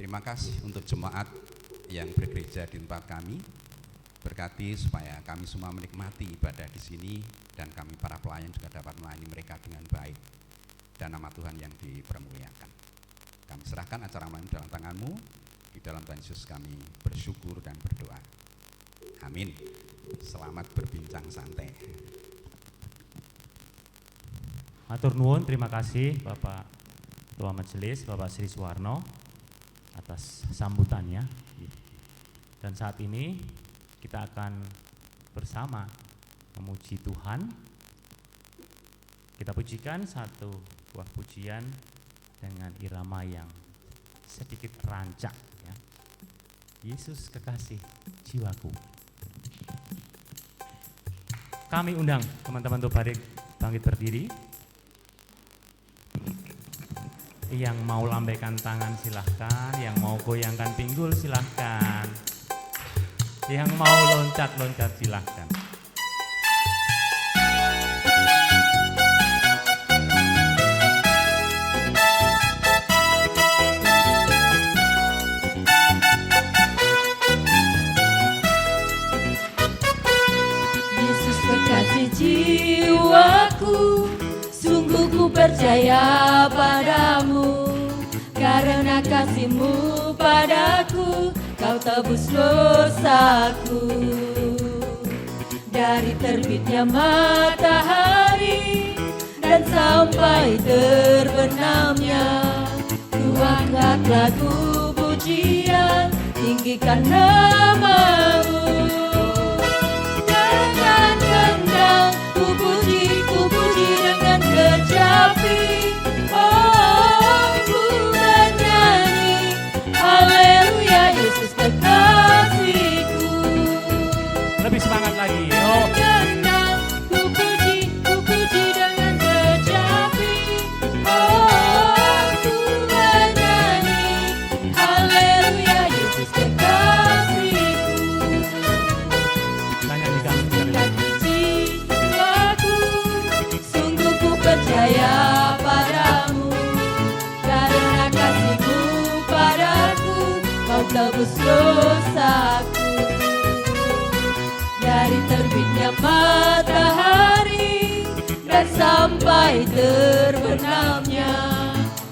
Terima kasih untuk jemaat yang bergereja di tempat kami. Berkati supaya kami semua menikmati ibadah di sini dan kami para pelayan juga dapat melayani mereka dengan baik dan nama Tuhan yang dipermuliakan. Kami serahkan acara malam dalam tangan-Mu. Di dalam Tuhan Yesus kami bersyukur dan berdoa. Amin. Selamat berbincang santai. Matur nuwun, terima kasih Bapak Ketua Majelis, Bapak Sri Suwarno atas sambutannya. Dan saat ini kita akan bersama memuji Tuhan. Kita pujikan satu buah pujian dengan irama yang sedikit rancak, ya. Yesus kekasih jiwaku. Kami undang teman-teman untuk bangkit berdiri. Yang mau lambaikan tangan silahkan, yang mau goyangkan pinggul silahkan, yang mau loncat-loncat silahkan. Yesus kekasih jiwaku, sungguh ku percaya padamu, karena kasih-Mu padaku, Kau tebus dosaku. Dari terbitnya matahari dan sampai terbenamnya, ku angkat lagu pujian, tinggikan nama-Mu. Dengan kendang ku puji dengan kecapi. Oh, ku bernyanyi, haleluya, Yesus kekasihku. Lebih semangat lagi. Oh. Kendang ku puji dengan kecapi. Oh, ku bernyanyi, haleluya, Yesus kekasihku. Kita nyanyikan sekali lagi. Jiwaku, sungguh ku percaya padamu, karena kasih-Mu padaku, Kau tebus dosaku. Dari terbitnya matahari dan sampai terbenamnya,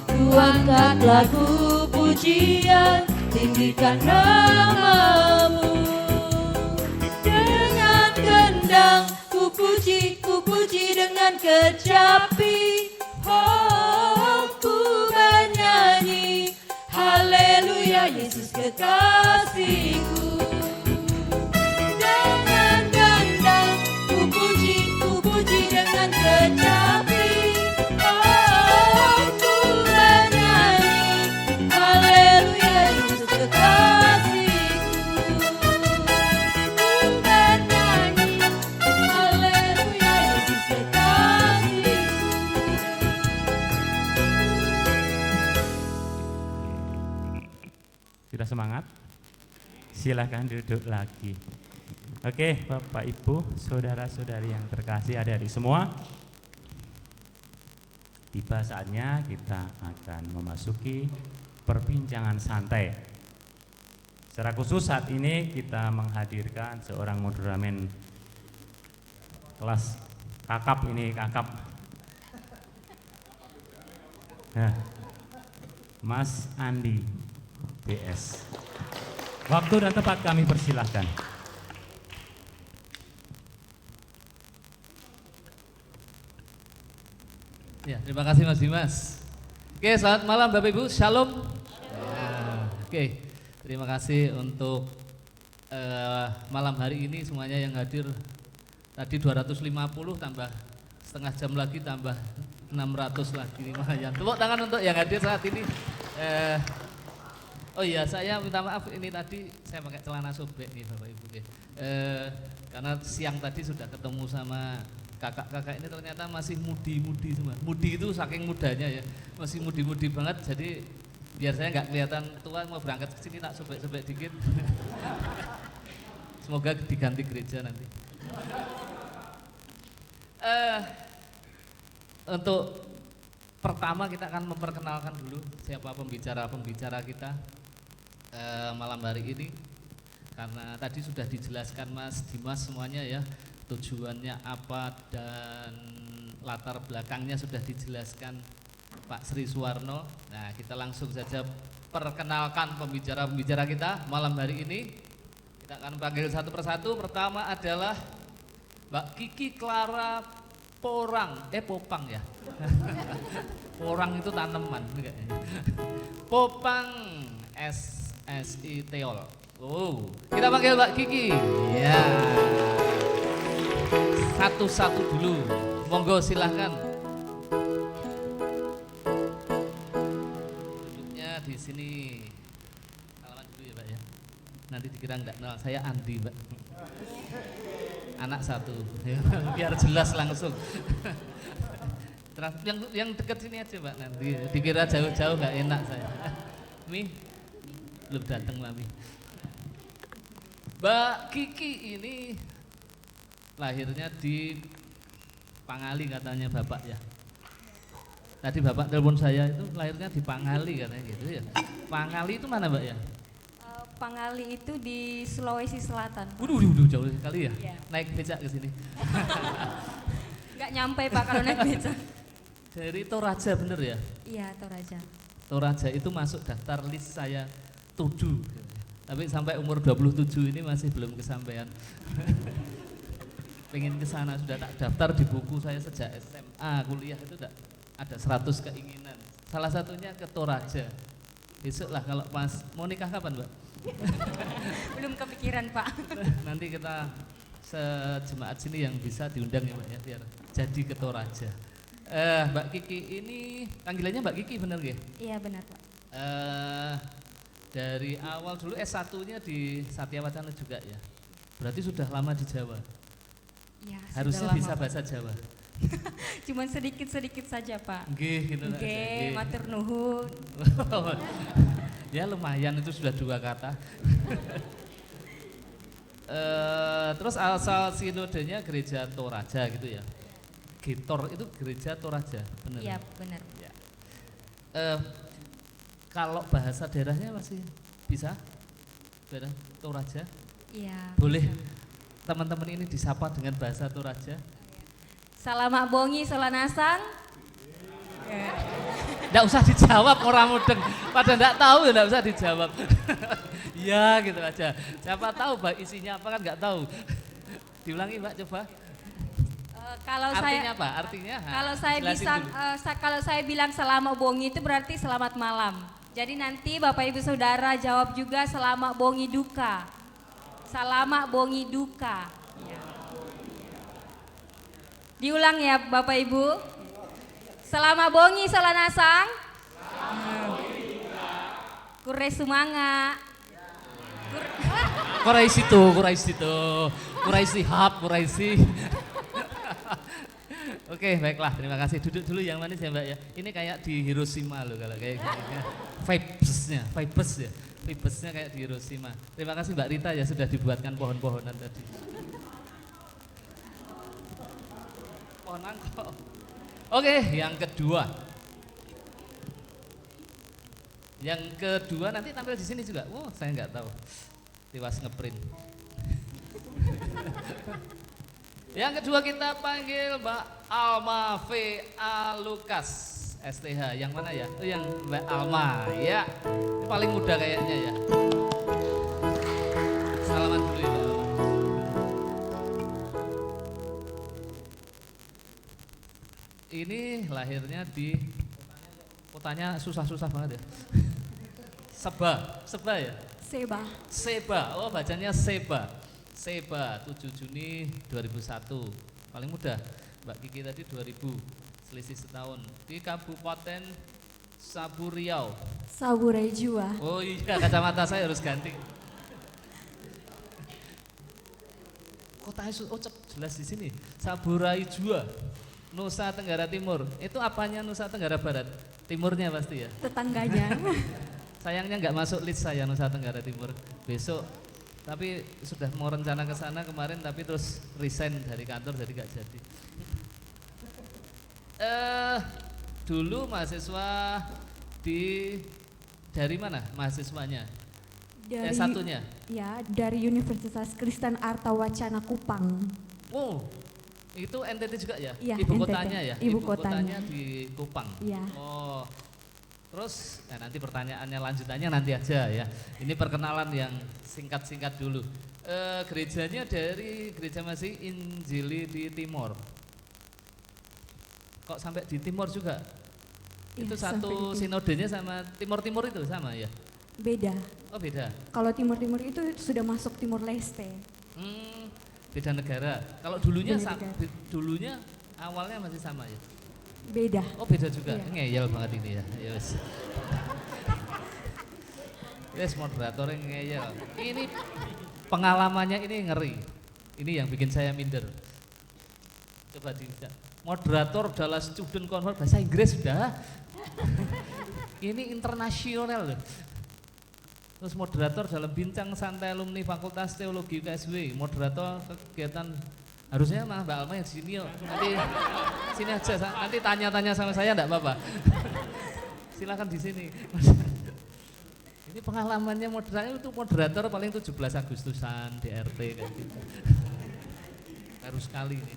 ku angkat lagu pujian, tinggikan nama-Mu. Dengan kendang ku puji dengan kecapi. Oh, ku bernyanyi, haleluya, Yesus kekasihku. Dengan kendang ku puji dengan kecapi. Oh, ku bernyanyi, haleluya, Yesus kekasihku. Ku bernyanyi, haleluya, Yesus kekasihku. Sudah semangat? Silahkan duduk lagi. Oke, Bapak Ibu, saudara-saudari yang terkasih, adik-adik semua, tiba saatnya kita akan memasuki perbincangan santai. Secara khusus saat ini kita menghadirkan seorang moderamen kelas kakap ini, kakap. Nah, Mas Andi BS. Waktu dan tempat kami persilahkan. Ya, terima kasih Mas Dimas. Oke, selamat malam Bapak Ibu, Shalom. Ya, oke, terima kasih untuk malam hari ini semuanya yang hadir. Tadi 250 tambah setengah jam lagi tambah 600 lagi, lumayan. Tepuk tangan untuk yang hadir saat ini. Oh iya, saya minta maaf ini tadi saya pakai celana sobek nih Bapak Ibu. Karena siang tadi sudah ketemu sama kakak-kakak ini, ternyata masih mudi-mudi semua. Mudi itu saking mudanya ya, masih mudi-mudi banget. Jadi biar saya nggak kelihatan tua, mau berangkat ke sini tak sobek-sobek dikit. Semoga diganti gereja nanti. Untuk pertama kita akan memperkenalkan dulu siapa pembicara-pembicara kita. malam hari ini, karena tadi sudah dijelaskan Mas Dimas semuanya ya, tujuannya apa dan latar belakangnya sudah dijelaskan Pak Sri Suwarno. Nah, kita langsung saja perkenalkan pembicara-pembicara kita malam hari ini. Kita akan panggil satu persatu. Pertama adalah Mbak Kiki Clara Popang ya. Porang itu tanaman kayaknya. Popang SSI Teol. Oh, kita panggil Mbak Kiki. Ya. Satu-satu dulu. Monggo silahkan. Duduknya di sini. Salaman dulu ya Mbak ya. Nanti dikira enggak kenal, saya Andi Mbak. Anak satu, biar jelas langsung. Yang dekat sini aja Mbak, nanti dikira jauh-jauh nggak enak saya. Mi, belum datang Mami. Mbak Kiki ini lahirnya di Pangali katanya Bapak ya. Tadi Bapak telepon saya itu lahirnya di Pangali katanya gitu ya. Pangali itu mana Mbak ya? Pangali itu di Sulawesi Selatan. Waduh, jauh sekali ya. Iya. Naik becak ke sini. Nggak nyampe Pak kalau naik beca. Dari Toraja bener ya? Iya, Toraja. Toraja itu masuk daftar list saya 7. Tapi sampai umur 27 ini masih belum kesampaian. Pengen ke sana, sudah tak daftar di buku saya sejak SMA, kuliah itu ada 100 keinginan. Salah satunya ke Toraja. Besok lah kalau pas mau nikah kapan Mbak? Belum kepikiran Pak. Nanti kita sejemaat sini yang bisa diundang ya Mbak ya, biar jadi ke Toraja. Mbak Kiki ini panggilannya Mbak Kiki bener nggih? Iya benar Pak. Dari awal dulu S1-nya di Satya Wacana juga ya. Berarti sudah lama di Jawa. Iya. Harusnya bisa bahasa Jawa. Cuman sedikit-sedikit saja Pak. Nggih, gitu aja. Nggih, matur nuhun. Ya lumayan itu sudah 2 kata. Terus asal sinodenya gereja Toraja gitu ya. Gitor itu gereja Toraja, benar? Iya benar. Ya. Kalau bahasa daerahnya masih bisa? Daerah Toraja? Iya. Boleh teman-teman ini disapa dengan bahasa Toraja? Salamak bongi solanasang. Nggak usah dijawab orang mudeng, pada nggak tahu ya nggak usah dijawab. Ya gitu aja. Siapa tahu Mbak isinya apa kan nggak tahu. Diulangi Mbak coba. Kalau Artinya saya apa? Artinya? kalau saya jelasin bisa dulu. kalau saya bilang selamat bongi itu berarti selamat malam. Jadi nanti Bapak Ibu Saudara jawab juga selamat bongi duka. Selamat bongi duka. Ya. Diulang ya Bapak Ibu. Selamat bongi solanasang. Kure sumanga. Kurai sihab. Oke, baiklah, terima kasih. Duduk dulu yang manis ya Mbak ya. Ini kayak di Hiroshima loh kalau kayak gini. Vibesnya kayak di Hiroshima. Terima kasih Mbak Rita ya sudah dibuatkan pohon-pohonan tadi. Pohon mangkok. Oke, yang kedua. Yang kedua nanti tampil di sini juga. Oh, saya nggak tahu. Tiwas ngeprint. Yang kedua kita panggil Mbak Alma V. A. Lukas STH. Yang mana ya? Oh, yang Mbak Alma ya. Ini paling muda kayaknya ya. Salaman dulu ya Mbak Alma. Ini lahirnya di kotanya susah-susah banget ya. Seba ya? Seba. Oh, bacanya Seba. Seba 7 Juni 2001. Paling muda. Mbak Kiki tadi 2000. Selisih setahun. Di Kabupaten Sabu Riau. Saburai Jua. Oh iya, kacamata saya harus ganti. Kotanya jelas di sini. Saburai Jua. Nusa Tenggara Timur. Itu apanya Nusa Tenggara Barat? Timurnya pasti ya. Tetangganya. Sayangnya nggak masuk list saya Nusa Tenggara Timur. Besok tapi sudah mau rencana ke sana kemarin tapi terus resign dari kantor jadi nggak jadi. Dulu mahasiswa dari mana mahasiswanya? Dari, S1-nya? Ya, dari Universitas Kristen Arta Wacana Kupang. Oh, itu NTT juga ya? Iya, Ibu NTT. kotanya ya? Ibu kotanya. Di Kupang. Iya. Oh, terus nanti pertanyaannya lanjutannya nanti aja ya. Ini perkenalan yang singkat-singkat dulu. Gerejanya dari Gereja Masih Injili di Timor. Kok sampai di Timor juga? Iya, Itu sampai satu di Timor. sinodenya sama Timor-Timor itu sama ya? Beda. Oh beda. Kalau Timur-Timur itu sudah masuk Timur Leste. Beda negara. Kalau dulunya Beda negara. dulunya awalnya masih sama ya? Beda. Oh beda juga. Iya. Ngeyel banget ini ya. Yes. Yes, moderatornya ngeyel. Ini pengalamannya ini ngeri. Ini yang bikin saya minder. Coba tidak. Moderator adalah student convert bahasa Inggris sudah. Ini internasional loh. Terus moderator dalam bincang santai alumni Fakultas Teologi UKSW, moderator kegiatan harusnya mah Mbak Alma yang di sini yuk. Nanti sini aja, nanti tanya-tanya sama saya enggak apa-apa. Silakan di sini. Ini pengalamannya moderator paling 17 Agustusan DRT kayak gitu. Baru sekali ini.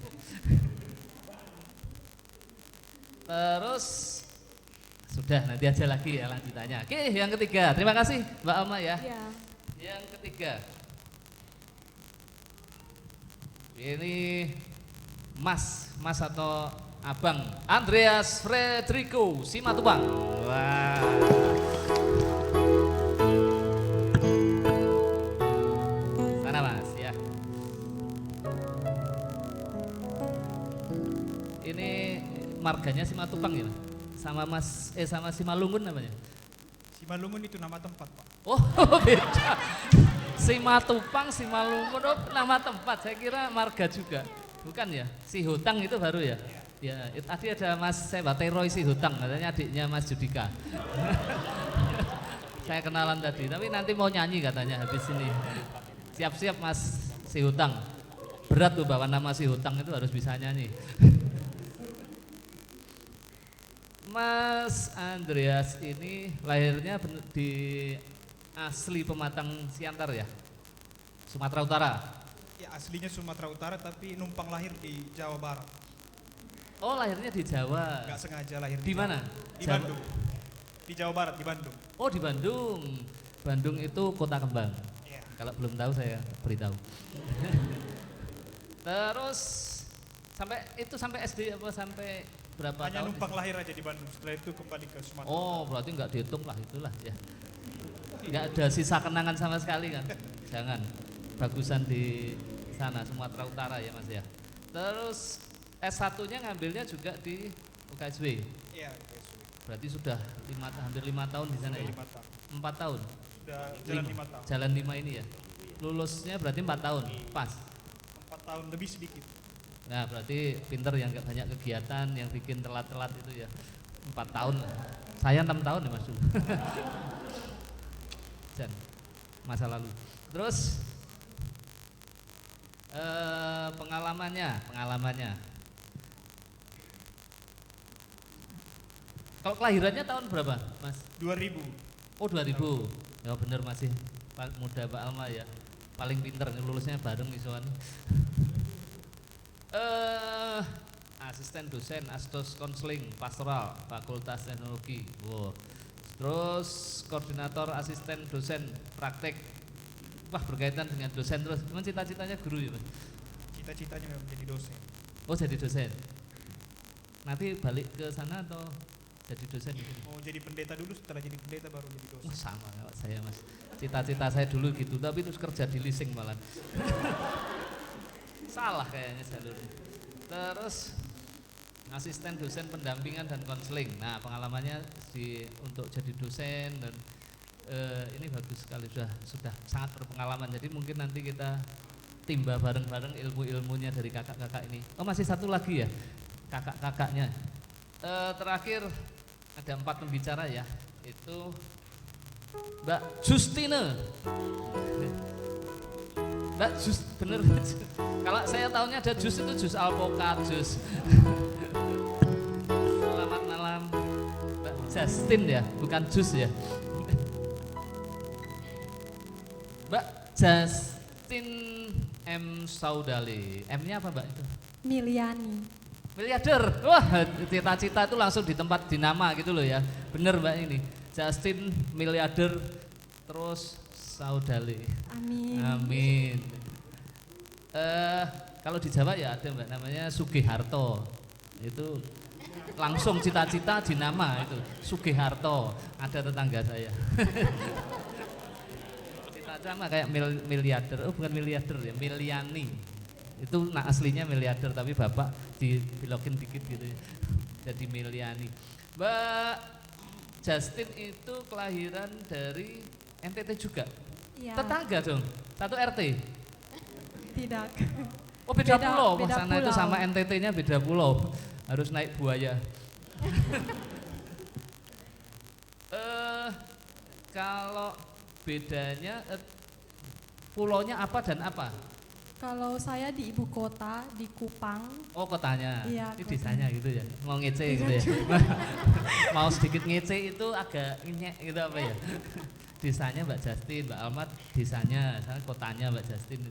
Terus sudah nanti aja lagi ya lanjutannya. Oke, yang ketiga. Terima kasih Mbak Alma ya. Ya. Yang ketiga. Ini Mas atau Abang Andreas Frederico Simatupang. Wah. Sana Mas ya. Ini marganya Simatupang ya, sama sama Simalungun namanya. Simalungun itu nama tempat, Pak. Oh beda. Simatupang, Simalungun, oh nama tempat. Saya kira marga juga, bukan ya? Si Hutang itu baru ya? Ya, tadi ada Mas Sebateroy Si Hutang, katanya adiknya Mas Judika. Saya kenalan tadi, tapi nanti mau nyanyi katanya habis ini. Siap-siap Mas Si Hutang. Berat tuh bawa nama Si Hutang itu harus bisa nyanyi. Mas Andreas ini lahirnya di asli Pematang Siantar ya? Sumatera Utara? Ya aslinya Sumatera Utara tapi numpang lahir di Jawa Barat. Oh lahirnya di Jawa? Gak sengaja lahir di mana? Di Bandung. Di Jawa Barat, di Bandung. Oh di Bandung. Bandung itu kota kembang. Ya. Kalau belum tahu saya beritahu. Terus sampai SD apa sampai berapa Hanya tahun? numpang lahir aja di Bandung, setelah itu kembali ke Sumatera. Oh berarti nggak dihitung lah itulah ya. Nggak ada sisa kenangan sama sekali kan? Jangan. Bagusan di sana Sumatera Utara ya Mas ya. Terus S1-nya ngambilnya juga di UKSW. Iya, Berarti sudah hampir 5 tahun di sana ya? 5 tahun. 4 tahun? Sudah jalan 5 tahun. Jalan 5 ini ya? Lulusnya berarti 4 tahun? Pas? 4 tahun lebih sedikit. Nah berarti pinter yang gak banyak kegiatan, yang bikin telat-telat itu ya 4 tahun. Saya 6 tahun ya Mas dulu. Dan masa lalu. Terus pengalamannya. Kalau kelahirannya tahun berapa, Mas? 2000. Oh 2000. Ya bener masih muda Mbak Alma ya. Paling pinter lulusnya bareng misuan. Asisten dosen Astos Konseling Pastoral Fakultas Teknologi. Wow. Terus koordinator asisten dosen praktek. Wah berkaitan dengan dosen terus. Memang cita-citanya guru ya Mas? Cita-citanya memang menjadi dosen. Oh jadi dosen. Nanti balik ke sana atau jadi dosen di sini? Mau jadi pendeta dulu, setelah jadi pendeta baru jadi dosen. Oh, sama kayak saya Mas. Cita-cita saya dulu gitu, tapi terus kerja di leasing malah. Salah kayaknya jalurnya. Terus asisten dosen pendampingan dan konseling. Nah pengalamannya untuk jadi dosen dan ini bagus sekali, sudah sangat berpengalaman. Jadi mungkin nanti kita timba bareng-bareng ilmu-ilmunya dari kakak-kakak ini. Oh masih satu lagi ya kakak-kakaknya. Terakhir ada 4 pembicara ya, itu Mbak Justine. Mbak Jus, bener. Kalau saya tahunya ada jus itu jus alpokat, jus. Selamat malam, Mbak Justin ya, bukan jus ya. Mbak Justin M. Saudali. M-nya apa Mbak itu? Miliani. Miliarder. Wah, cita-cita itu langsung di tempat di nama gitu loh ya. Bener Mbak ini. Justin miliarder terus Saudali. Amin. Amin. Kalau di Jawa ya ada Mbak namanya Sugiharto. Itu langsung cita-cita di nama itu Sugiharto. Ada tetangga saya. Sama kayak miliarder, oh bukan miliarder ya, Miliani. Itu nah aslinya miliarder tapi bapak dibelokin dikit gitu ya. Jadi Miliani. Mbak Justin itu kelahiran dari NTT juga? Iya. Tetangga dong, satu RT? Tidak. Oh beda pulau, beda sana itu pulau. sama NTT-nya beda pulau, harus naik buaya. Kalau bedanya pulaunya apa dan apa? Kalau saya di ibu kota, di Kupang. Oh kotanya, Iya, ini kota. desanya gitu ya, mau ngece gitu ya. Mau sedikit ngece itu agak nyek gitu apa ya. Desanya Mbak Justin, Mbak Almat desanya, sana kotanya Mbak Justin.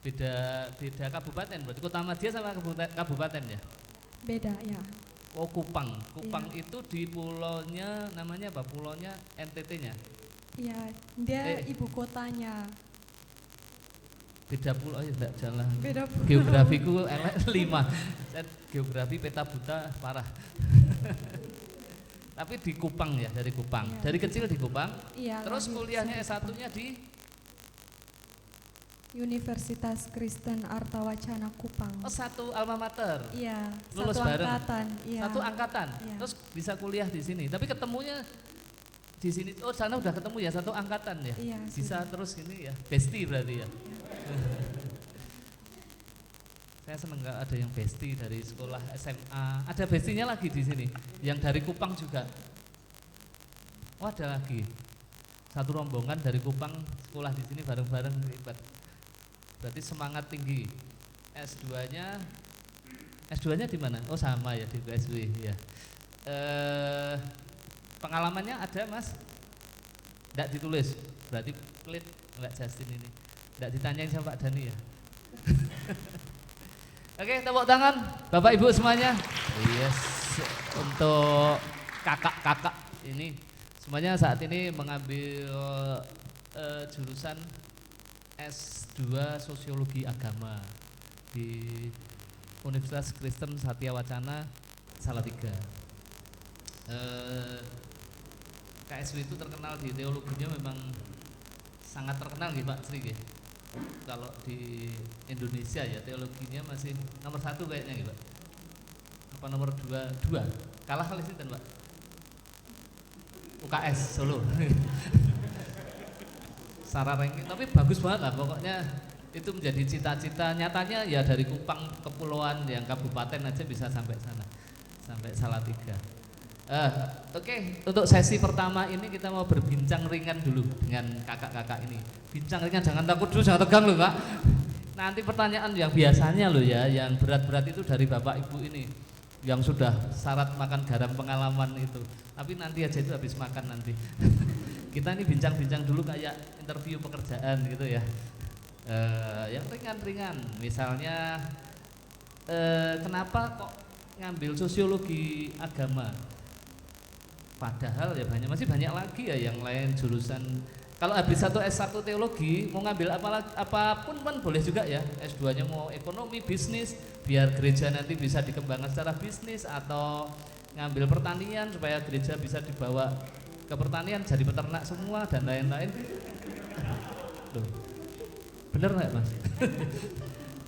Beda kabupaten, berarti Kota Madya sama kabupaten ya? Beda ya. Oh Kupang, Kupang Iya. itu di pulaunya namanya apa? Pulaunya NTT-nya? Iya, dia Eh. ibu kotanya. Beda pulau ya enggak jalan. Beda pulau. Geografiku elek 5. Saya geografi peta buta parah. Tapi di Kupang ya, dari Kupang. Iya. Dari kecil di Kupang. Iya. Terus lahir kuliahnya di Kupang. S1-nya di Universitas Kristen Artawacana Kupang. oh, satu alma mater. Iya, Lulus satu bareng. angkatan. Iya. Satu angkatan. Iya. Terus bisa kuliah di sini. Tapi ketemunya di sini. Oh, sana udah ketemu ya satu angkatan ya. Iya, Bisa sudah. terus ini ya. Bestie berarti ya. Saya seneng nggak ada yang bestie dari sekolah SMA. Ada bestinya lagi di sini. Yang dari Kupang juga. Oh, ada lagi. Satu rombongan dari Kupang sekolah di sini bareng-bareng hebat. Berarti semangat tinggi. S2-nya di mana? Oh, sama ya di USW ya. Pengalamannya ada Mas? Enggak ditulis. Berarti pelit Mbak Justin ini. Enggak ditanyain sama Pak Dani ya. Oke, tepuk tangan Bapak Ibu semuanya. Yes, untuk kakak-kakak ini semuanya saat ini mengambil jurusan S2 Sosiologi Agama di Universitas Kristen Satya Wacana Salatiga. KSW itu terkenal di teologinya memang sangat terkenal gitu Pak Sri gitu. Kalau di Indonesia ya teologinya masih nomor 1 kayaknya gitu Pak. Apa nomor 2? Kalah kali sih Pak. UKS Solo. Secara ranking tapi bagus banget lah pokoknya itu menjadi cita-cita nyatanya ya dari Kupang kepulauan yang kabupaten aja bisa sampai sana sampai Salatiga. Oke, untuk sesi pertama ini kita mau berbincang ringan dulu dengan kakak-kakak ini. Bincang ringan, jangan takut dulu, jangan tegang loh Kak. Nanti pertanyaan yang biasanya loh ya, yang berat-berat itu dari Bapak Ibu ini yang sudah syarat makan garam pengalaman itu. Tapi nanti aja itu habis makan nanti. Kita ini bincang-bincang dulu kayak interview pekerjaan gitu ya. Yang ringan-ringan, misalnya kenapa kok ngambil sosiologi agama? Padahal ya masih banyak lagi ya yang lain jurusan. Kalau habis satu S1 teologi mau ngambil apapun kan boleh juga ya. S2-nya mau ekonomi, bisnis, biar gereja nanti bisa dikembangkan secara bisnis atau ngambil pertanian supaya gereja bisa dibawa ke pertanian jadi peternak semua dan lain-lain. Loh, bener nggak Mas?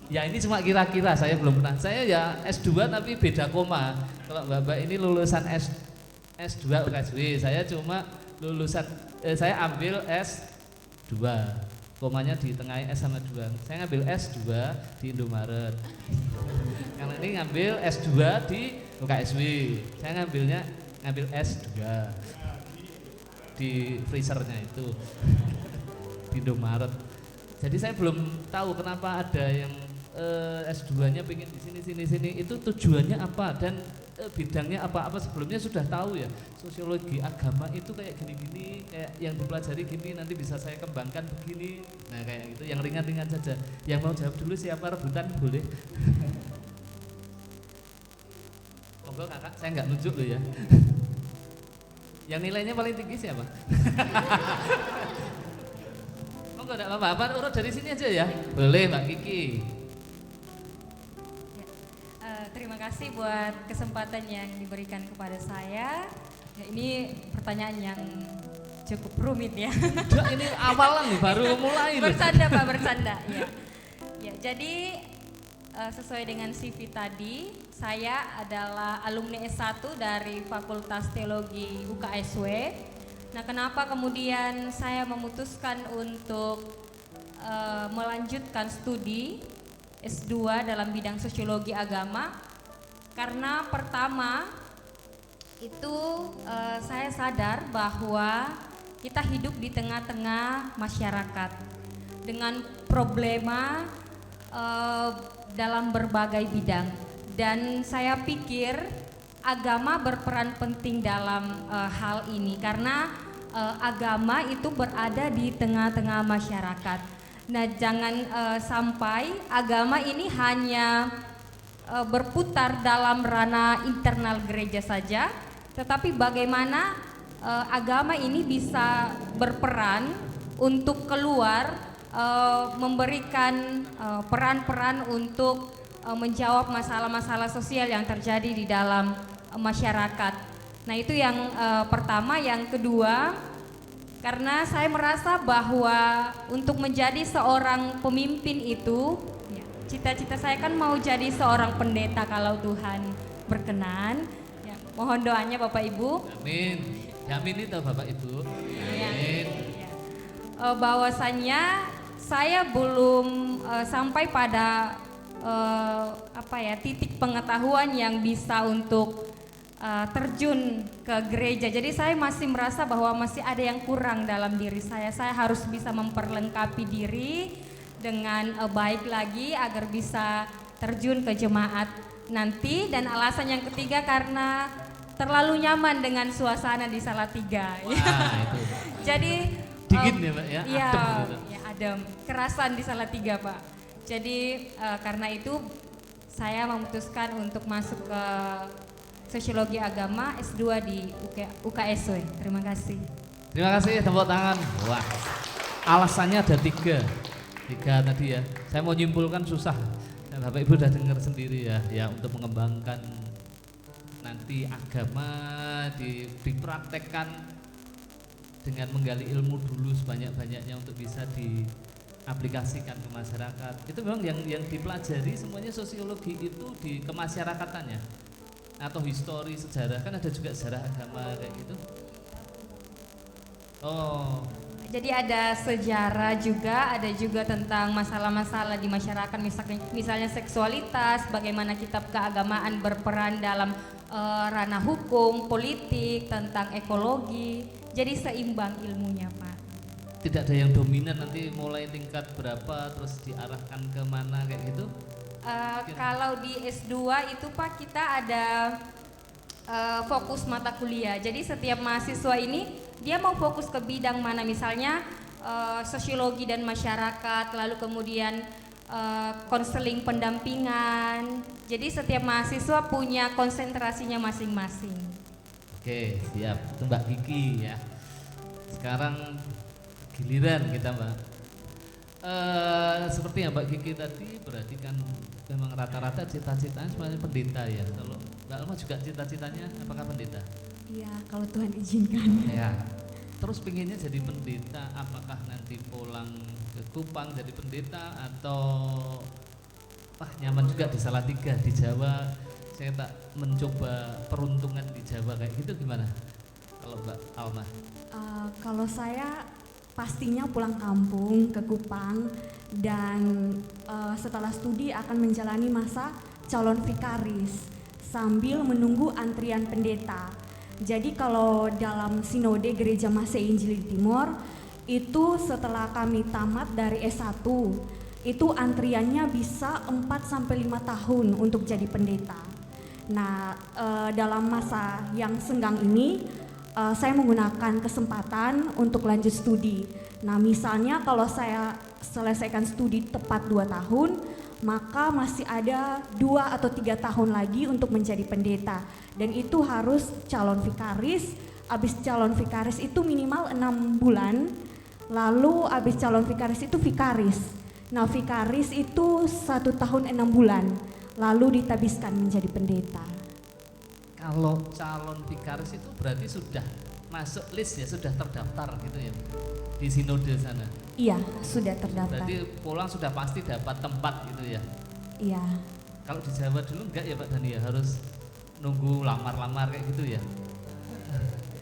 Ya ini cuma kira-kira, saya belum pernah. Saya ya S2 tapi beda koma. Kalau Mbak ini lulusan S2 UKSW, saya cuma lulusan saya ambil S2. Komanya di tengah S sama 2. Saya ngambil S2 di Indomaret. Yang ini ngambil S2 di UKSW. Saya ngambil S2 di freezernya itu di Indomaret. Jadi saya belum tahu kenapa ada yang S2-nya pengen di sini itu tujuannya apa dan bidangnya apa-apa sebelumnya sudah tahu ya, sosiologi agama itu kayak gini-gini, kayak yang dipelajari gini, nanti bisa saya kembangkan begini. Nah kayak gitu, yang ringan-ringan saja. Yang mau jawab dulu siapa, rebutan boleh. Monggo kakak, saya nggak nunjuk loh ya. Yang nilainya paling tinggi siapa? Monggo enggak apa-apa, urut dari sini aja ya. Boleh Mbak Kiki. Terima kasih buat kesempatan yang diberikan kepada saya. Ya, ini pertanyaan yang cukup rumit ya. Udah, ini awalan nih, baru mulai. Bercanda Pak, bercanda. Ya. Ya, jadi sesuai dengan CV tadi, saya adalah alumni S1 dari Fakultas Teologi UKSW. Nah, kenapa kemudian saya memutuskan untuk melanjutkan studi S2 dalam bidang sosiologi agama? Karena pertama itu saya sadar bahwa kita hidup di tengah-tengah masyarakat dengan problema dalam berbagai bidang, dan saya pikir agama berperan penting dalam hal ini karena agama itu berada di tengah-tengah masyarakat. Nah, jangan sampai agama ini hanya berputar dalam ranah internal gereja saja, tetapi bagaimana agama ini bisa berperan untuk keluar, memberikan peran-peran untuk menjawab masalah-masalah sosial yang terjadi di dalam masyarakat. Nah, itu yang pertama. Yang kedua, karena saya merasa bahwa untuk menjadi seorang pemimpin itu, cita-cita saya kan mau jadi seorang pendeta kalau Tuhan berkenan. Ya, mohon doanya Bapak Ibu. Amin. Amin itu Bapak Ibu. Amin. Ya. Bahwasannya saya belum sampai pada titik pengetahuan yang bisa untuk terjun ke gereja. Jadi saya masih merasa bahwa masih ada yang kurang dalam diri saya. Saya harus bisa memperlengkapi diri dengan baik lagi agar bisa terjun ke jemaat nanti. Dan alasan yang ketiga karena terlalu nyaman dengan suasana di Salatiga. Wah, itu. Jadi dingin ya Mbak ya, iya, adem gitu. ya adem, kerasan di Salatiga Pak. Jadi karena itu saya memutuskan untuk masuk ke Sosiologi Agama S2 di UKSW. Terima kasih. Terima kasih, tepuk tangan. Wah, alasannya ada tiga tadi ya. Saya mau nyimpulkan susah. Dan Bapak Ibu udah dengar sendiri ya untuk mengembangkan nanti agama dipraktekkan dengan menggali ilmu dulu sebanyak-banyaknya untuk bisa diaplikasikan ke masyarakat. Itu memang yang dipelajari semuanya sosiologi itu di kemasyarakatannya atau histori sejarah, kan ada juga sejarah agama kayak gitu. Oh. Jadi ada sejarah juga, ada juga tentang masalah-masalah di masyarakat, misalnya seksualitas, bagaimana kitab keagamaan berperan dalam ranah hukum, politik, tentang ekologi. Jadi seimbang ilmunya Pak. Tidak ada yang dominan nanti mulai tingkat berapa terus diarahkan ke mana kayak gitu? Kalau di S2 itu Pak kita ada fokus mata kuliah. Jadi setiap mahasiswa ini dia mau fokus ke bidang mana, misalnya sosiologi dan masyarakat, lalu kemudian konseling pendampingan. Jadi setiap mahasiswa punya konsentrasinya masing-masing. Oke, siap. Itu Mbak Kiki ya. Sekarang giliran kita Mbak. Seperti yang Mbak Kiki tadi, berarti kan memang rata-rata cita-citanya sebenarnya pendeta ya. Kalau Mbak Alma juga cita-citanya apakah pendeta? Iya, kalau Tuhan izinkan. Ya. Terus pengennya jadi pendeta, apakah nanti pulang ke Kupang jadi pendeta atau nyaman juga di Salatiga di Jawa? Saya tak mencoba peruntungan di Jawa kayak gitu, gimana? Kalau Mbak Alma? Kalau saya pastinya pulang kampung ke Kupang dan setelah studi akan menjalani masa calon vikaris sambil menunggu antrian pendeta. Jadi kalau dalam sinode Gereja Masehi Injili Timor itu setelah kami tamat dari S1 itu antriannya bisa 4-5 tahun untuk jadi pendeta. Nah, dalam masa yang senggang ini, saya menggunakan kesempatan untuk lanjut studi. Nah, misalnya kalau saya selesaikan studi tepat 2 tahun, maka masih ada 2 atau 3 tahun lagi untuk menjadi pendeta. Dan itu harus calon vikaris, habis calon vikaris itu minimal 6 bulan, lalu habis calon vikaris itu vikaris. Nah, vikaris itu 1 tahun 6 bulan, lalu ditabiskan menjadi pendeta. Kalau calon vikaris itu berarti sudah masuk list ya, sudah terdaftar gitu ya di sinode sana. Iya, sudah terdaftar. Berarti pulang sudah pasti dapat tempat gitu ya. Iya. Kalau di Jawa dulu enggak ya Pak Dani ya, harus nunggu lamar-lamar kayak gitu ya.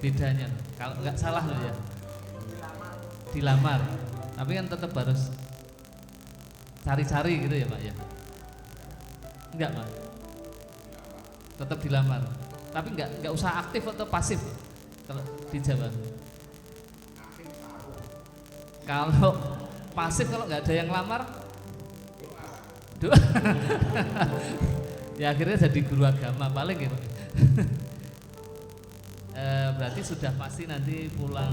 Bedanya kalau enggak salah loh ya. Dilamar. Tapi kan tetap harus cari-cari gitu ya Pak ya. Enggak Pak. Tetap dilamar. Tapi enggak usah aktif atau pasif kalau di Jawa. Kalau pasif, kalau nggak ada yang lamar, ya akhirnya jadi guru agama paling gitu. Berarti sudah pasti nanti pulang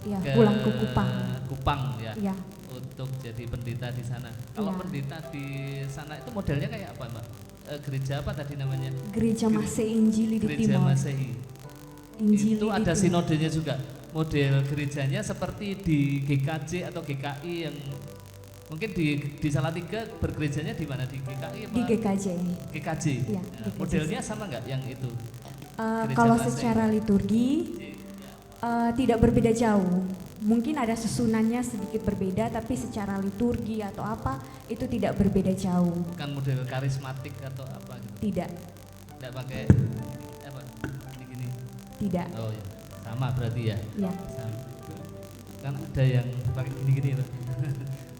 Ya, pulang ke Kupang. Kupang ya, Ya. untuk jadi pendeta di sana. Kalau Ya. pendeta di sana itu modelnya kayak apa Mbak? Gereja apa tadi namanya? Gereja Masehi Injili di Gereja Timor. Masehi. Injili Itu di ada Timor. sinodenya juga. Model gerejanya seperti di GKJ atau GKI yang mungkin di Salatiga bergerejanya di mana, di GKI apa? Di GKJ. GKJ. Iya, Nah, GKJ. modelnya sama nggak yang itu? Gereja Kalau Masehi. secara liturgi tidak berbeda jauh. Mungkin ada susunannya sedikit berbeda, tapi secara liturgi atau apa itu tidak berbeda jauh. Bukan model karismatik atau apa gitu? Tidak, Tidak pakai apa? Gini. tidak. Oh ya, sama berarti ya. Ya. Sama. Kan ada yang pakai gini-gini Pak.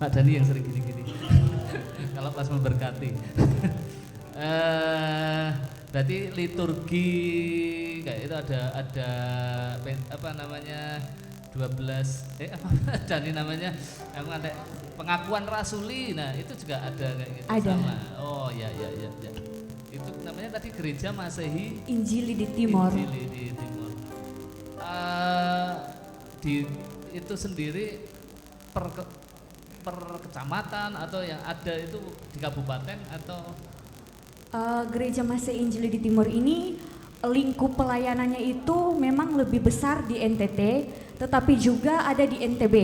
Pak Dani yang sering gini-gini. Kalau pas memberkati. Berarti liturgi kayak itu ada apa namanya 12 apa Dani namanya, emang ada pengakuan rasuli. Nah itu juga ada kayak gitu. Ada. Sama. Oh ya. Itu namanya tadi Gereja Masehi Injili di Timor. Injili di Timor. Di itu sendiri per kecamatan atau yang ada itu di kabupaten atau Gereja Masehi Injili di Timor ini lingkup pelayanannya itu memang lebih besar di NTT, tetapi juga ada di NTB.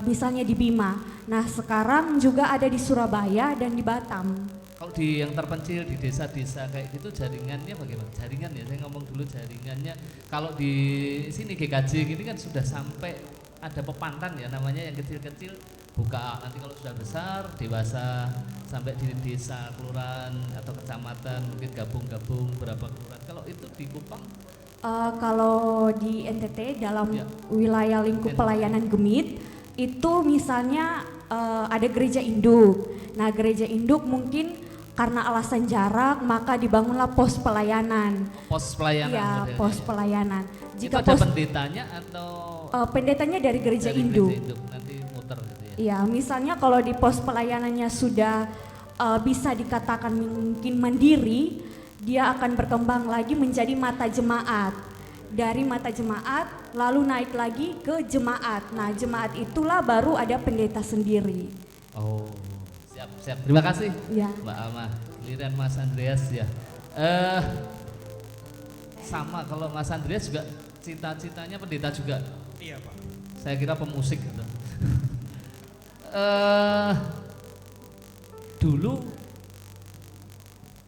Misalnya di Bima. Nah, sekarang juga ada di Surabaya dan di Batam. kalau di yang terpencil di desa-desa kayak gitu jaringannya bagaimana? Jaringan ya, saya ngomong dulu jaringannya. Kalau di sini GKJ gini kan sudah sampai ada pepantan ya namanya, yang kecil-kecil buka, nanti kalau sudah besar dewasa sampai di desa, kelurahan atau kecamatan mungkin gabung berapa kelurahan. Kalau itu di Kupang Kalau di NTT dalam Ya. wilayah lingkup NTT. pelayanan Gemit itu misalnya ada gereja induk. Nah, gereja induk mungkin karena alasan jarak maka dibangunlah pos pelayanan. pos pelayanan Iya, modelnya pos ya. pelayanan. Itu Jika ada pos pendetanya atau pendetanya dari gereja dari induk. gereja induk nanti muter gitu ya. Iya, misalnya kalau di pos pelayanannya sudah bisa dikatakan mungkin mandiri, dia akan berkembang lagi menjadi mata jemaat. Dari mata jemaat lalu naik lagi ke jemaat. Nah, jemaat itulah baru ada pendeta sendiri. Oh, siap. Terima kasih Ya. Mbak Alma. Giliran Mas Andreas ya. Sama kalau Mas Andreas juga cita-citanya pendeta juga. Iya Pak. Saya kira pemusik gitu. Dulu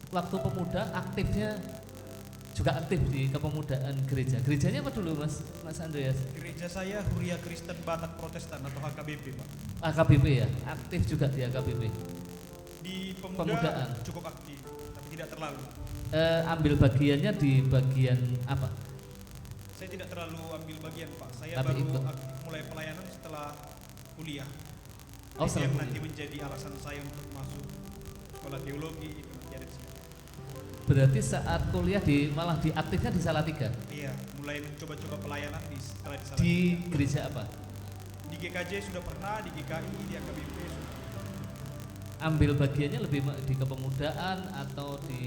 waktu pemuda aktifnya juga aktif di kepemudaan gereja. Gerejanya apa dulu Mas Andreas? Gereja saya Huria Kristen Batak Protestan atau HKBP Pak. AKBP ya, aktif juga di AKBP. Di pemuda Pemudaan. cukup aktif, tapi tidak terlalu. Ambil bagiannya di bagian apa? Saya tidak terlalu ambil bagian Pak. Saya Tapi baru ikut. mulai pelayanan setelah kuliah. Oh, Itu setelah yang kuliah. nanti menjadi alasan saya untuk masuk sekolah teologi itu menjadi di sini. Berarti saat kuliah malah diaktifnya di Salatiga. Iya, mulai mencoba-coba pelayanan setelah di sana. Di gereja apa? Di GKJ sudah pernah, di GKI, di AKBP sudah. ambil bagiannya lebih di kepemudaan atau di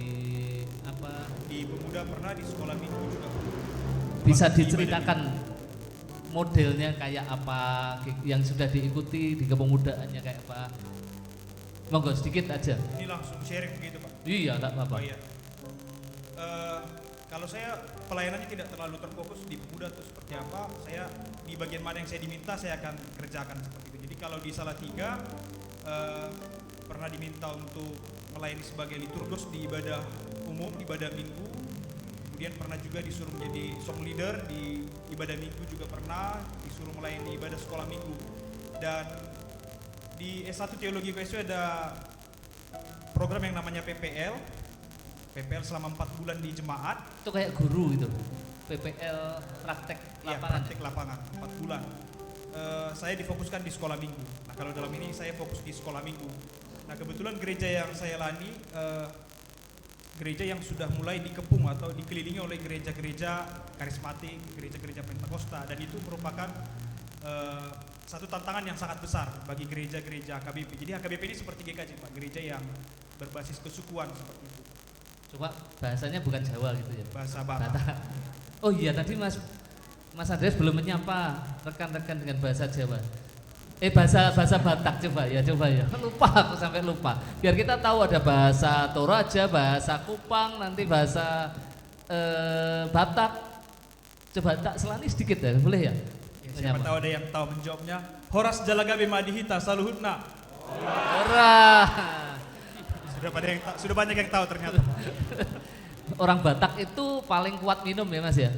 apa? Di pemuda pernah, di sekolah minggu juga. Bisa Waktu diceritakan modelnya kayak apa yang sudah diikuti di kepemudaan-nya kayak apa? Monggo sedikit aja. Ini langsung sharing begitu Pak. Iya, enggak apa-apa. Oh iya. Kalau saya pelayanannya tidak terlalu terfokus di pemuda atau seperti apa, saya di bagian mana yang saya diminta saya akan kerjakan seperti itu. Jadi kalau di Salatiga pernah diminta untuk melayani sebagai liturgos di ibadah umum, ibadah minggu. Kemudian pernah juga disuruh menjadi song leader di ibadah minggu, juga pernah disuruh melayani ibadah sekolah minggu. Dan di S1 Teologi KSU ada program yang namanya PPL selama 4 bulan di jemaat. Itu kayak guru itu. PPL praktek Iya, lapangan. praktek lapangan 4 bulan. Saya difokuskan di sekolah minggu. Nah, kalau dalam ini saya fokus di sekolah minggu. Nah, kebetulan gereja yang saya lani gereja yang sudah mulai dikepung atau dikelilingi oleh gereja-gereja karismatik, gereja-gereja Pentakosta, dan itu merupakan satu tantangan yang sangat besar bagi gereja-gereja HKBP. Jadi HKBP ini seperti GKJ Pak, gereja yang berbasis kesukuan seperti itu. Coba bahasanya bukan Jawa gitu ya. Bahasa Batak. Oh iya, tadi Mas Andreas belum menyapa rekan-rekan dengan bahasa Jawa. Bahasa Batak coba ya. Lupa, aku sampai lupa. Biar kita tahu ada bahasa Toraja, bahasa Kupang, nanti bahasa Batak. Coba tak selani sedikit ya, boleh ya? Ya, siapa tahu ada yang tahu menjawabnya. Horas jalagabe madihita saluhutna. Ora. Sudah banyak yang tahu ternyata. Orang Batak itu paling kuat minum ya Mas ya.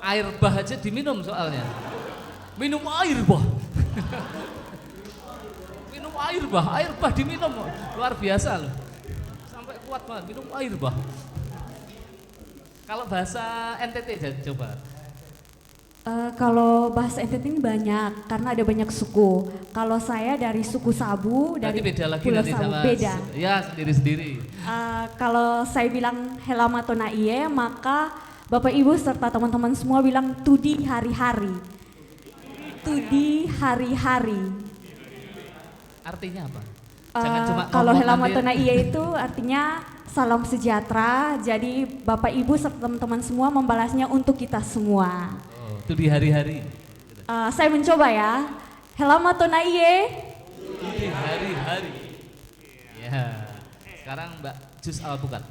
Air bah aja diminum soalnya. Minum air bah. Minum air bah diminum. Luar biasa loh. Sampai kuat banget minum air bah. Kalau bahasa NTT coba. Kalau bahasa NTT ini banyak karena ada banyak suku. Kalau saya dari suku Sabu, Berarti dari beda lagi Pulau nanti Sabu, sama beda. ya sendiri-sendiri. Kalau saya bilang helamatona iye, maka Bapak Ibu serta teman-teman semua bilang tudi hari-hari. Tudi hari-hari. Artinya apa? Jangan cuma Kalau ngomong helamatona nanti. iye itu artinya salam sejahtera. Jadi Bapak Ibu serta teman-teman semua membalasnya untuk kita semua. Itu di hari-hari. Saya mencoba ya. Helamatona iye. Di hari-hari. Ya. Sekarang Mbak Jus Alpukat.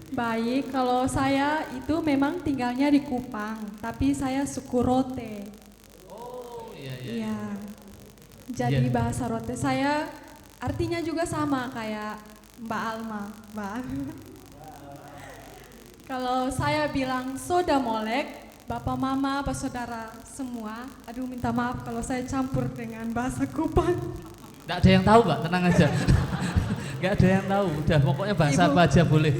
Baik, kalau saya itu memang tinggalnya di Kupang, tapi saya suku Rote. Oh iya. Iya. Jadi Iya. bahasa Rote saya artinya juga sama kayak Mbak Alma, Mbak. Kalau saya bilang soda molek, bapak mama, bapak saudara semua, aduh minta maaf kalau saya campur dengan bahasa Kupang. Nggak ada yang tahu Mbak, tenang aja. Nggak ada yang tahu, udah pokoknya bahasa Ibu. apa aja boleh.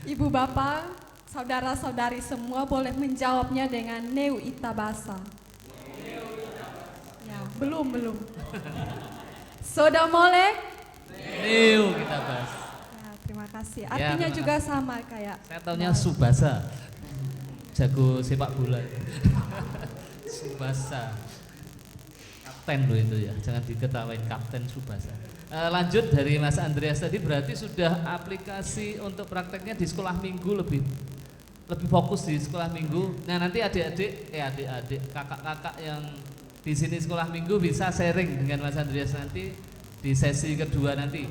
Ibu bapak, saudara-saudari semua boleh menjawabnya dengan Neu Itabasa. Ya, belum. Soda molek? Neu kita bahas. Ya, terima kasih. Ya, Artinya terima juga sama kayak. Saya taunya Subasa, jago sepak bola. Subasa, kapten loh itu ya, jangan diketawain kapten Subasa. Lanjut dari Mas Andreas tadi, berarti sudah aplikasi untuk prakteknya di sekolah minggu lebih fokus di sekolah minggu. Nah nanti adik-adik, kakak-kakak yang di sini sekolah minggu bisa sharing dengan Mas Andreas nanti di sesi kedua nanti.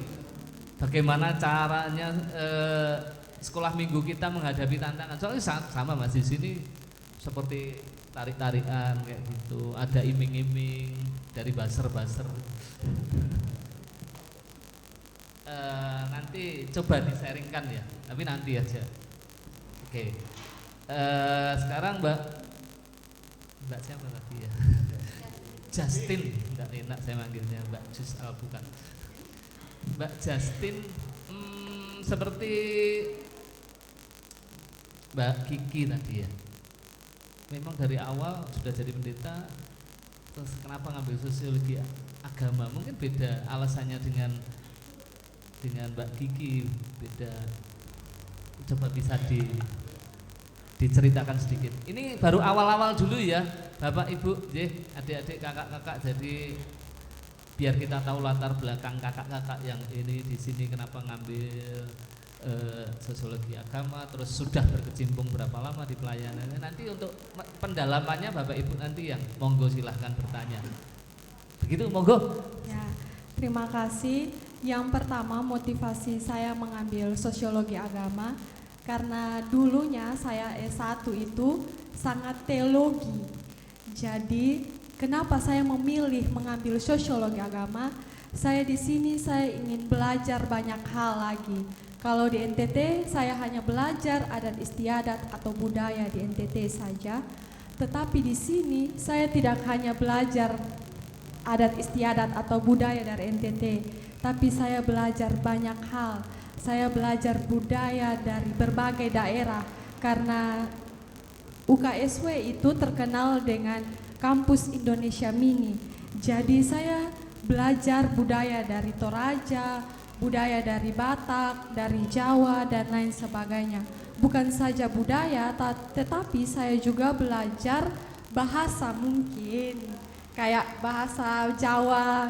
Bagaimana caranya sekolah minggu kita menghadapi tantangan? Soalnya sama Mas di sini seperti tarik-tarikan kayak gitu, ada iming-iming dari buzzer-buzzer. Nanti coba di-sharingkan ya, tapi nanti aja. Oke. Sekarang Mbak siapa tadi ya? Justin, enggak enak saya manggilnya Mbak Jus Alpukat. Mbak Justin, seperti Mbak Kiki tadi ya. Memang dari awal sudah jadi pendeta, terus kenapa ngambil sosiologi agama? Mungkin beda alasannya dengan Mbak Kiki, beda. Coba bisa diceritakan sedikit. Ini baru awal-awal dulu ya, Bapak Ibu, adik-adik, kakak-kakak. Jadi biar kita tahu latar belakang kakak-kakak yang ini di sini kenapa ngambil sosiologi agama, terus sudah berkecimpung berapa lama di pelayanannya. Nanti untuk pendalamannya Bapak Ibu nanti yang monggo silahkan bertanya. Begitu, monggo. Ya, terima kasih. Yang pertama, motivasi saya mengambil sosiologi agama karena dulunya saya S1 itu sangat teologi. Jadi, kenapa saya memilih mengambil sosiologi agama? Saya di sini saya ingin belajar banyak hal lagi. Kalau di NTT saya hanya belajar adat istiadat atau budaya di NTT saja. Tetapi di sini saya tidak hanya belajar adat istiadat atau budaya dari NTT, tapi saya belajar banyak hal. Saya belajar budaya dari berbagai daerah karena UKSW itu terkenal dengan kampus Indonesia Mini. Jadi saya belajar budaya dari Toraja, budaya dari Batak, dari Jawa, dan lain sebagainya. Bukan saja budaya, tetapi saya juga belajar bahasa mungkin. Kayak bahasa Jawa,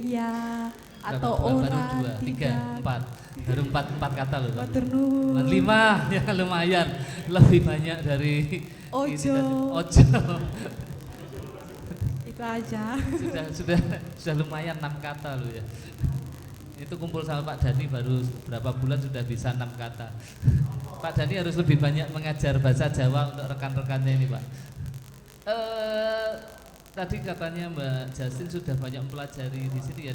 ya, atau orang, baru 2, 3, 4. Baru 4 kata loh. Matur nuwun. 5 ya lumayan, lebih banyak dari Ojo. Ojo. Itu aja. Sudah lumayan 6 kata loh ya. Itu kumpul sama Pak Dani baru berapa bulan sudah bisa 6 kata. Pak Dani harus lebih banyak mengajar bahasa Jawa untuk rekan-rekannya ini, Pak. Tadi katanya Mbak Justin sudah banyak mempelajari di sini ya,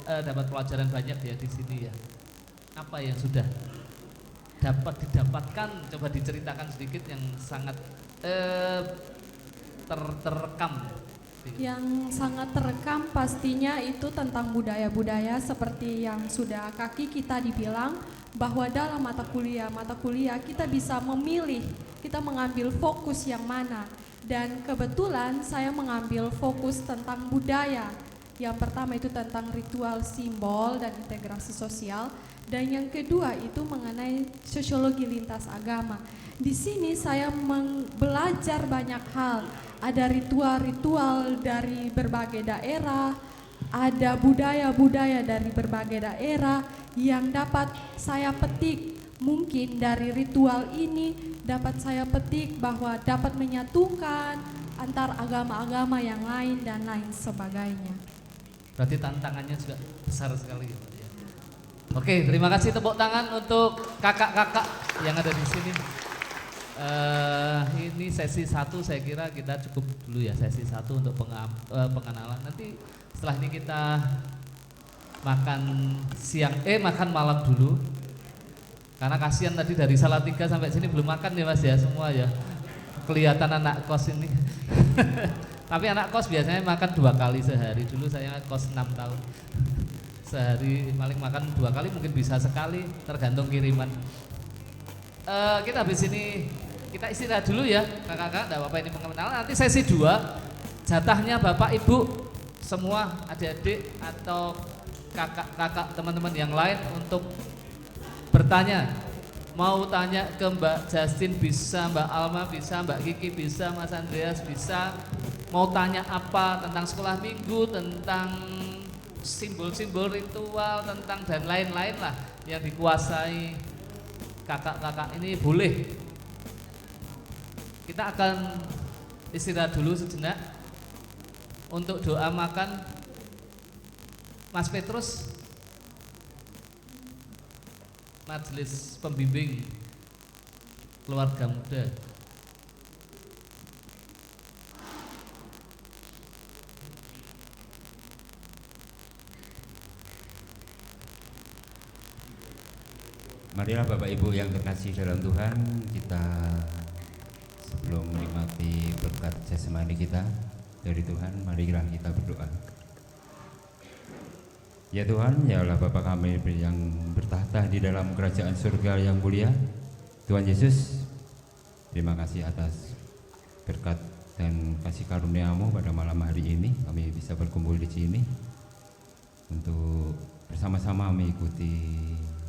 dapat pelajaran banyak ya di sini ya. Apa yang sudah dapat didapatkan? Coba diceritakan sedikit yang sangat terekam. Yang sangat terekam pastinya itu tentang budaya-budaya seperti yang sudah kaki kita dibilang bahwa dalam mata kuliah kita bisa memilih, kita mengambil fokus yang mana. Dan kebetulan saya mengambil fokus tentang budaya. Yang pertama itu tentang ritual, simbol, dan integrasi sosial. Dan yang kedua itu mengenai sosiologi lintas agama. Di sini saya belajar banyak hal. Ada ritual-ritual dari berbagai daerah, ada budaya-budaya dari berbagai daerah yang dapat saya petik. Mungkin dari ritual ini dapat saya petik bahwa dapat menyatukan antar agama-agama yang lain dan lain sebagainya. Berarti tantangannya juga besar sekali. Oke, terima kasih, tepuk tangan untuk kakak-kakak yang ada di sini. Ini sesi 1 saya kira kita cukup dulu ya, sesi 1 untuk pengenalan. Nanti setelah ini kita makan siang, makan malam dulu. Karena kasihan tadi dari Salatiga sampai sini belum makan ya Mas ya semua ya. Kelihatan anak kos ini. Tapi anak kos biasanya makan 2 kali sehari. Dulu saya kos 6 tahun. Sehari paling makan 2 kali, mungkin bisa sekali, tergantung kiriman. Kita habis ini kita istirahat dulu ya kakak-kakak, enggak apa-apa ini pengenalan. Nanti sesi 2 jatahnya Bapak Ibu semua adik-adik atau kakak-kakak teman-teman yang lain untuk bertanya. Mau tanya ke Mbak Justin bisa, Mbak Alma bisa, Mbak Kiki bisa, Mas Andreas bisa. Mau tanya apa tentang sekolah minggu, tentang simbol-simbol ritual, tentang dan lain-lain lah yang dikuasai kakak-kakak ini boleh. Kita akan istirahat dulu sejenak untuk doa makan. Mas Petrus, Majelis Pembimbing Keluarga Muda. Marilah Bapak Ibu yang terkasih dalam Tuhan, kita sebelum menikmati berkat jasmani kita dari Tuhan, marilah kita berdoa. Ya Tuhan, ya Allah Bapa kami yang bertahta di dalam kerajaan surga yang mulia, Tuhan Yesus, terima kasih atas berkat dan kasih karunia-Mu pada malam hari ini. Kami bisa berkumpul di sini untuk bersama-sama mengikuti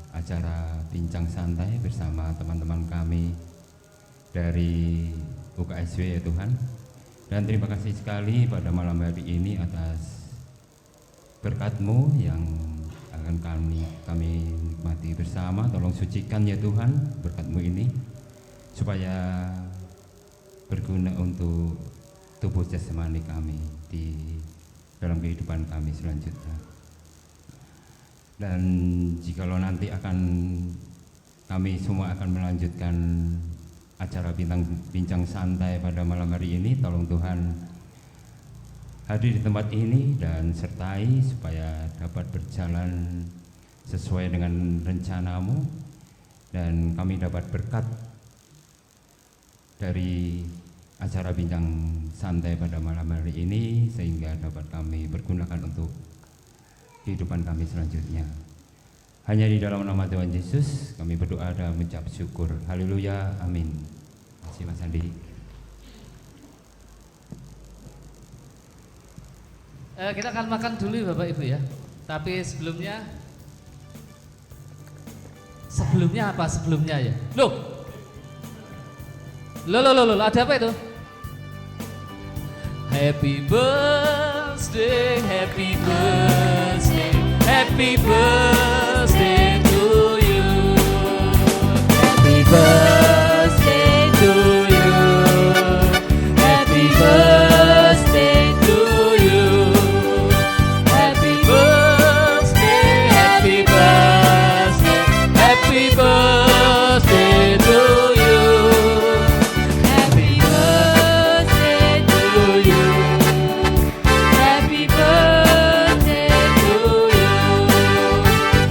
acara bincang santai bersama teman-teman kami dari UKSW ya Tuhan. Dan terima kasih sekali pada malam hari ini atas berkat-Mu yang akan kami nikmati bersama. Tolong sucikan ya Tuhan berkat-Mu ini supaya berguna untuk tubuh jasmani kami di dalam kehidupan kami selanjutnya. Dan jikalau nanti kami semua akan melanjutkan acara bincang santai pada malam hari ini, tolong Tuhan hadir di tempat ini dan sertai supaya dapat berjalan sesuai dengan rencana-Mu dan kami dapat berkat dari acara bincang santai pada malam hari ini sehingga dapat kami pergunakan untuk kehidupan kami selanjutnya. Hanya di dalam nama Tuhan Yesus kami berdoa dan mengucap syukur. Haleluya, amin. Terima kasih Mas Andi. Kita akan makan dulu Bapak Ibu ya. Tapi sebelumnya apa sebelumnya ya? Loh, ada apa itu? Happy birthday, happy birthday, happy birthday to you. Happy birthday to you. Happy birthday to you. Happy birthday, happy birthday, happy birthday to you. Happy birthday to you. Happy birthday to you.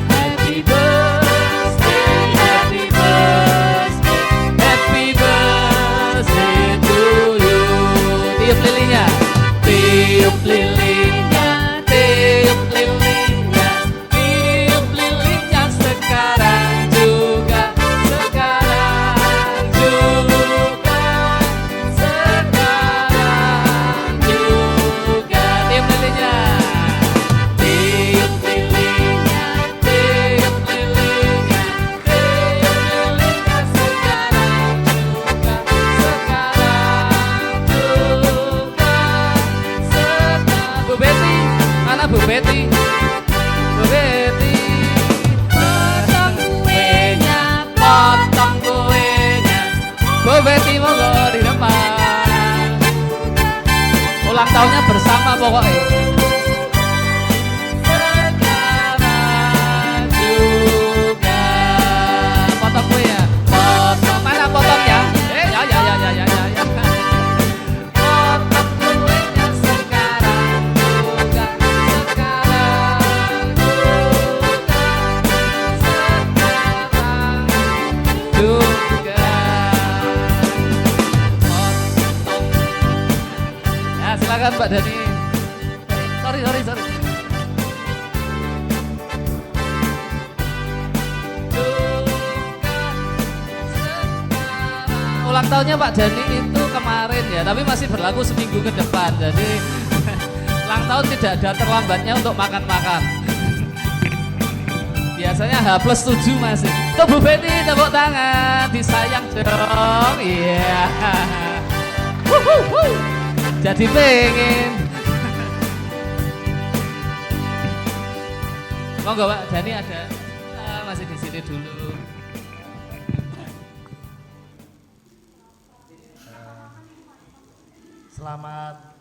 Happy birthday, happy birthday, happy birthday to you. Tiup lilinnya, tiup lilinnya, tiup lilinnya, tiup lilinnya sekarang juga, sekarang juga, sekarang juga. Tiup lilinnya, tiup lilinnya, tiup lilinnya, tiup lilinnya sekarang juga, sekarang juga, sekarang. Bu Betty, mana Bu Betty? Bu Betty, potong kuenya, potong kuenya. Bu Betty monggo di depan. Ulang tahunnya bersama pokoknya. Sekarang juga. Potong kuenya, potong. Mana potongnya? Ya. Potong kuenya sekarang juga, sekarang juga, sekarang juga. Potong. Ya silakan Mbak Dani. Sorry. Ulang tahunnya Pak Dani itu kemarin ya, tapi masih berlaku seminggu ke depan. Jadi ulang tahun tidak ada terlambatnya untuk makan-makan. Biasanya H+7 masih. Tuh Bu Betty, tepuk tangan, disayang dong. Iya. Jadi pengen. Monggo Pak Dani ada. Masih di sini dulu. Selamat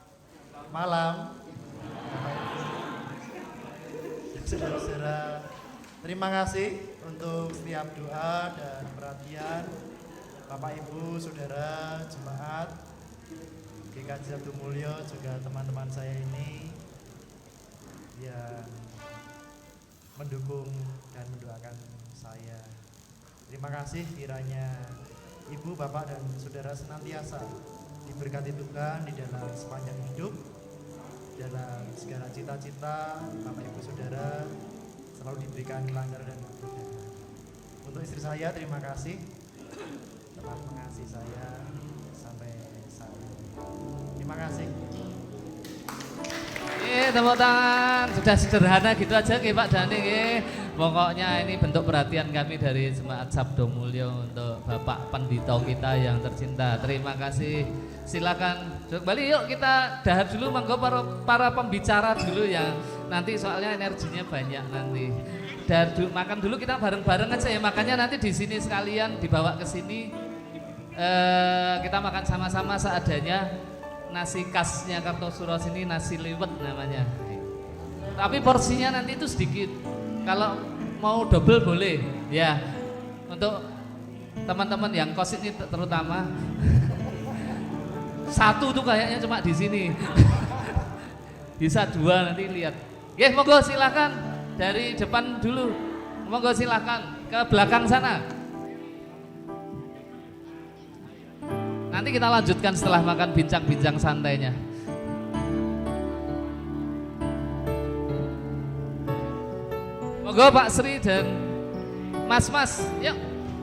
malam, saudara-saudara. Terima kasih untuk setiap doa dan perhatian Bapak Ibu, saudara, jemaat, GKJ Sabtu Mulyo, juga teman-teman saya ini yang mendukung dan mendoakan saya. Terima kasih kiranya Ibu, Bapak, dan saudara senantiasa diberkati Tuhan di dalam sepanjang hidup, dalam segala cita-cita Bapak Ibu Saudara selalu diberikan lancar dan kemudahan. Untuk istri saya terima kasih telah mengasihi saya sampai saat ini. Terima kasih. Tepuk tangan. Sudah sederhana gitu aja Pak Dani. Pokoknya ini bentuk perhatian kami dari Jemaat Sabdo Mulyo untuk Bapak Pendito kita yang tercinta. Terima kasih. Silakan kembali, yuk kita dahar dulu, monggo para pembicara dulu yang nanti soalnya energinya banyak nanti. Dahar dulu, makan dulu kita bareng-bareng aja ya. Makanya nanti di sini sekalian dibawa ke sini, kita makan sama-sama seadanya. Nasi khasnya Kartosuro sini nasi liwet namanya. Tapi porsinya nanti itu sedikit. Kalau mau double boleh ya. Untuk teman-teman yang kos ini terutama. Satu tuh kayaknya cuma di sini. Bisa dua nanti lihat. Oke, monggo silakan dari depan dulu. Monggo silakan ke belakang sana. Nanti kita lanjutkan setelah makan bincang-bincang santainya. Monggo Pak Sri dan Mas-mas, yuk.